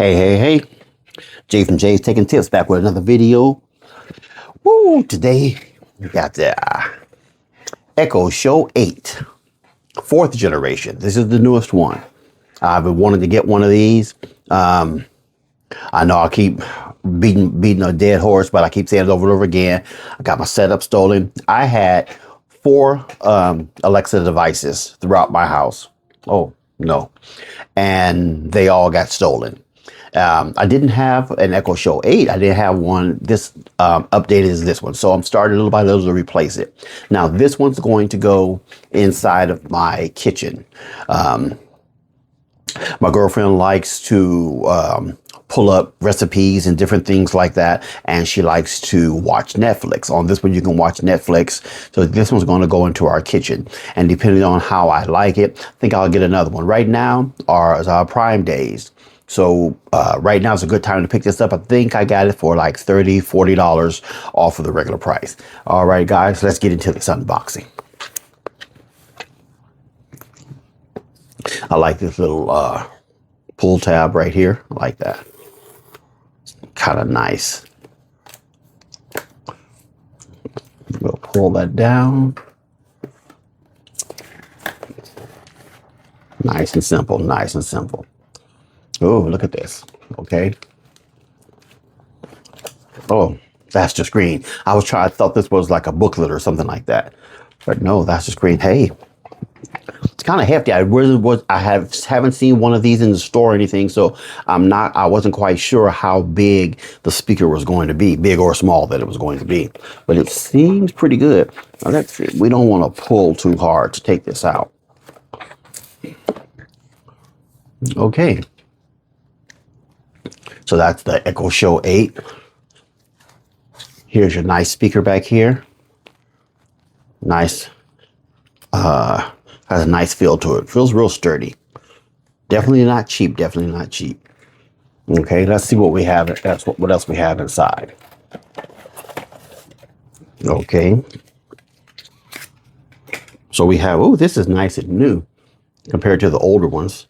Hey, Jay from Jay's Taking Tips back with another video. Woo, today we got the Echo Show 8, fourth generation. This is the newest one. I've been wanting to get one of these. I know I keep beating a dead horse, but I keep saying it over and over again. I got my setup stolen. I had 4 Alexa devices throughout my house. Oh, no. And they all got stolen. I didn't have an Echo Show 8. I didn't have one this updated as this one. So I'm starting little by little to replace it. Now this one's going to go inside of my kitchen. My girlfriend likes to pull up recipes and different things like that. And she likes to watch Netflix. On this one, you can watch Netflix. So this one's going to go into our kitchen. And depending on how I like it, I think I'll get another one. Right now are our Prime days. So right now is a good time to pick this up. I think I got it for like $30, $40 off of the regular price. All right, guys, let's get into this unboxing. I like this little pull tab right here. I like that. It's kind of nice. We'll pull that down. Nice and simple, nice and simple. Oh, look at this. Okay. Oh, that's just green. I thought this was like a booklet or something like that. But no, that's just green. Hey, it's kind of hefty. I haven't seen one of these in the store or anything, so I wasn't quite sure how big the speaker was going to be, big or small that it was going to be. But it seems pretty good. Now let's see. We don't want to pull too hard to take this out. Okay. So that's the Echo Show 8. Here's your nice speaker back here. Nice. Has a nice feel to it. Feels real sturdy. Definitely not cheap. Definitely not cheap. Okay, let's see what we have. That's what else we have inside. Okay. So we have, oh, this is nice and new compared to the older ones.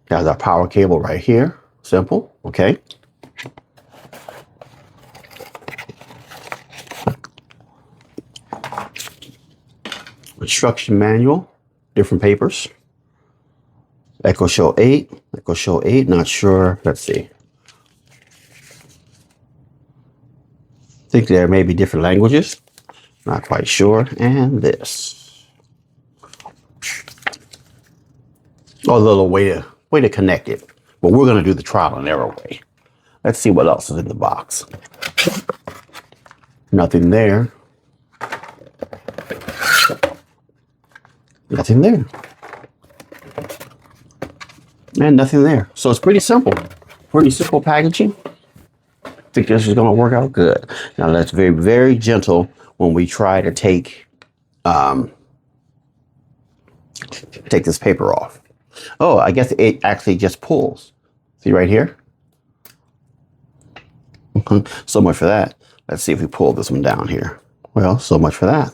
Got our power cable right here. Simple. Okay. Instruction manual, different papers. Echo Show 8, Echo Show 8, not sure. Let's see. I think there may be different languages. Not quite sure. And this. Oh, a little way to connect it. But we're going to do the trial and error way. Let's see what else is in the box. Nothing there. Nothing there. And nothing there. So it's pretty simple. Pretty simple packaging. I think this is going to work out good. Now that's very, very gentle when we try to take this paper off. Oh, I guess it actually just pulls. See right here? So much for that. Let's see if we pull this one down here. Well, so much for that.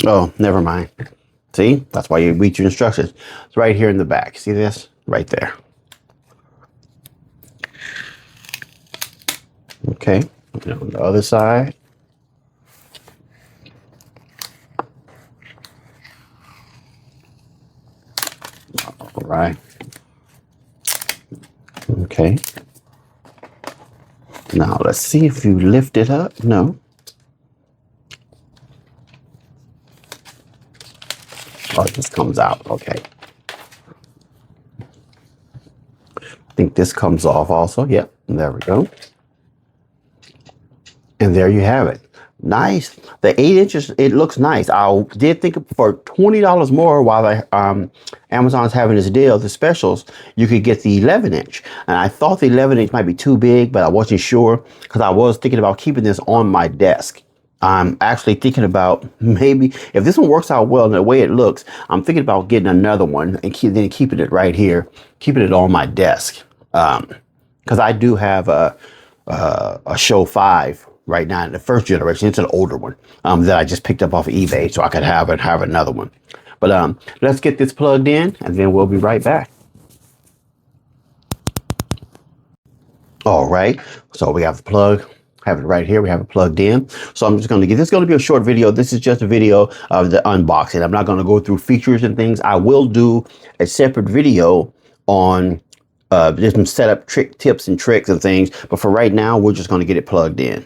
Oh, never mind. See? That's why you read your instructions. It's right here in the back. See this? Right there. Okay. And on the other side. All right. Okay. Now let's see if you lift it up. No. Oh, it just comes out. Okay. I think this comes off also. Yep. There we go. And there you have it. Nice. The 8 inches, it looks nice. I did think for $20 more while Amazon's having this deal, the specials, you could get the 11-inch. And I thought the 11-inch might be too big, but I wasn't sure because I was thinking about keeping this on my desk. I'm actually thinking about maybe if this one works out well in the way it looks, I'm thinking about getting another one and keeping it right here, keeping it on my desk. Because I do have a Show 5 right now in the first generation. It's an older one that I just picked up off of eBay so I could have another one. But let's get this plugged in and then we'll be right back. All right, so we have the plug. Have it right here. We have it plugged in. So I'm just going to get this. Is going to be a short video. This is just a video of the unboxing. I'm not going to go through features and things. I will do a separate video on just some setup tips and tricks and things. But for right now, we're just going to get it plugged in.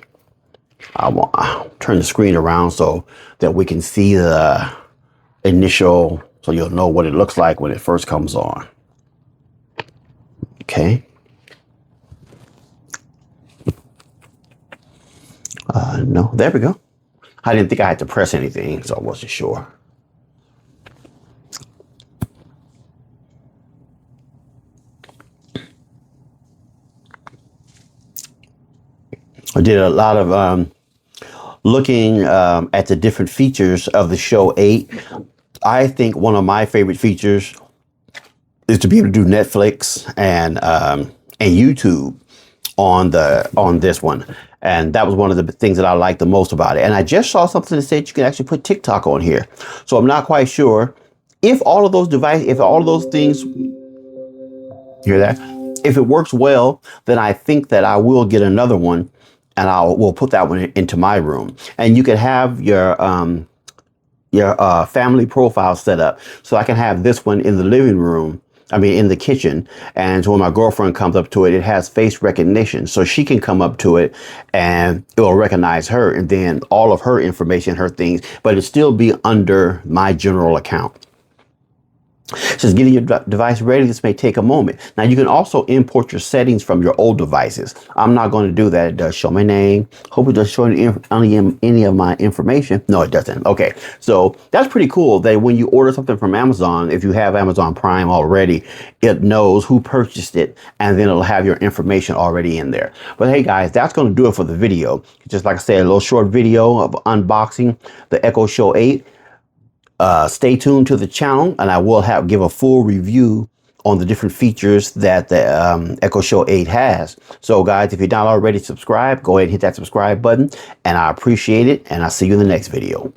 I'll turn the screen around so that we can see the initial, so you'll know what it looks like when it first comes on. Okay. No, there we go. I didn't think I had to press anything, so I wasn't sure. I did a lot of looking at the different features of the Show 8. I think one of my favorite features is to be able to do Netflix and YouTube on this one. And that was one of the things that I liked the most about it. And I just saw something that said you can actually put TikTok on here. So I'm not quite sure if all of those devices, if all of those things, hear that? If it works well, then I think that I will get another one and we'll put that one into my room. And you can have your family profile set up. So I can have this one in the living room. I mean, in the kitchen. And so when my girlfriend comes up to it, it has face recognition. So she can come up to it and it will recognize her and then all of her information, her things, but it'll still be under my general account. It says getting your device ready. This may take a moment. Now you can also import your settings from your old devices. I'm not going to do that. It does show my name. Hope it does show any of my information. No, it doesn't. Okay. So that's pretty cool that when you order something from Amazon, if you have Amazon Prime already, it knows who purchased it and then it'll have your information already in there. But hey guys, that's going to do it for the video. Just like I said, a little short video of unboxing the Echo Show 8. Stay tuned to the channel and I will give a full review on the different features that the Echo Show 8 has. So guys, if you're not already subscribed, go ahead and hit that subscribe button and I appreciate it and I'll see you in the next video.